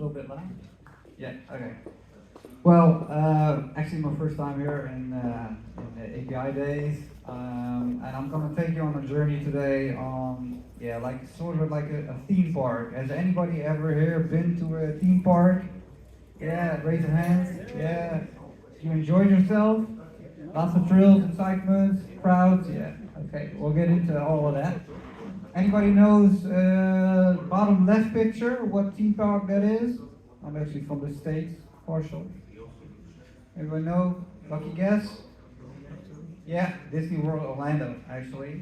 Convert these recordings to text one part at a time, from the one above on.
little bit loud? Yeah, okay. Well, actually my first time here in the API days, and I'm gonna take you on a journey today on, yeah, like sort of like a theme park. Has anybody ever here been to a theme park? Yeah, raise your hands. Yeah. You enjoyed yourself? Lots of thrills, excitements, crowds. Yeah. Okay, we'll get into all of that. Anybody knows bottom left picture? What theme park that is? I'm actually from the States, partially. Everyone know? Lucky guess? Yeah, Disney World Orlando, actually.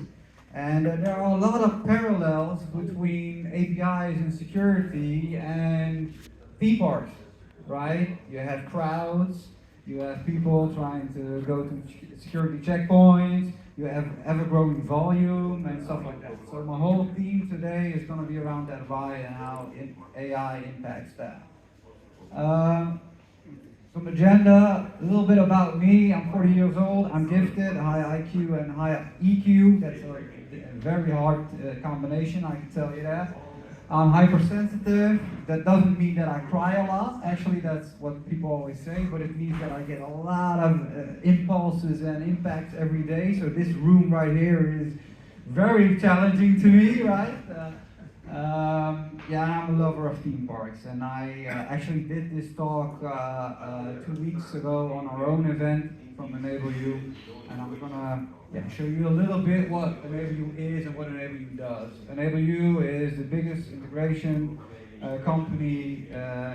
And there are a lot of parallels between APIs and security and theme parks, right? You have crowds, you have people trying to go to security checkpoints, you have ever-growing volume and stuff like that. So my whole theme today is going to be around that why and how AI impacts that. Some agenda, a little bit about me. I'm 40 years old. I'm gifted, high IQ and high EQ. That's a very hard combination, I can tell you that. I'm hypersensitive. That doesn't mean that I cry a lot. Actually, that's what people always say, but it means that I get a lot of impulses and impacts every day. So this room right here is very challenging to me, right? Yeah, I'm a lover of theme parks, and I actually did this talk 2 weeks ago on our own event from Enable You, and I'm gonna show you a little bit what Enable You is and what Enable You does. Enable You is the biggest integration company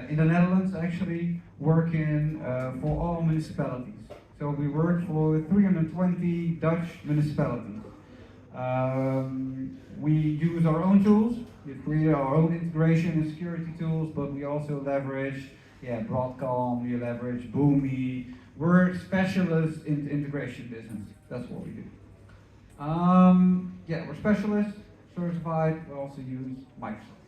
in the Netherlands, actually, working for all municipalities. So we work for 320 Dutch municipalities. We use our own tools. We've created our own integration and security tools, but we also leverage, Broadcom, we leverage Boomi. We're specialists in the integration business. That's what we do. We're specialists, certified. We also use Microsoft.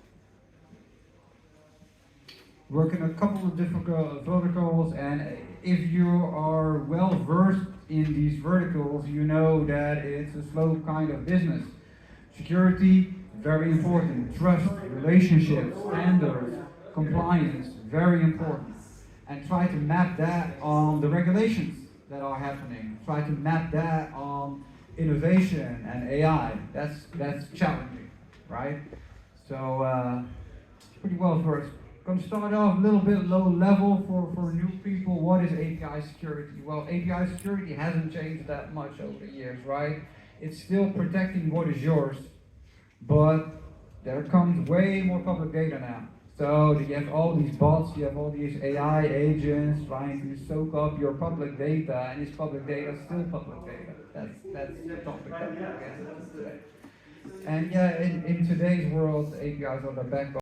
Work in a couple of different verticals, and if you are well versed in these verticals, you know that it's a slow kind of business. Security, very important. Trust, relationships, standards, compliance, very important. And try to map that on the regulations that are happening. Try to map that on innovation and AI. That's challenging, right? So pretty well versed. Going to start off a little bit low level for new people. What is API security? Well, API security hasn't changed that much over the years, right? It's still protecting what is yours, but there comes way more public data now. So you have all these bots, you have all these AI agents trying to soak up your public data, and this public data is still public data. That's the topic that we're getting today. And in today's world, APIs are the backbone.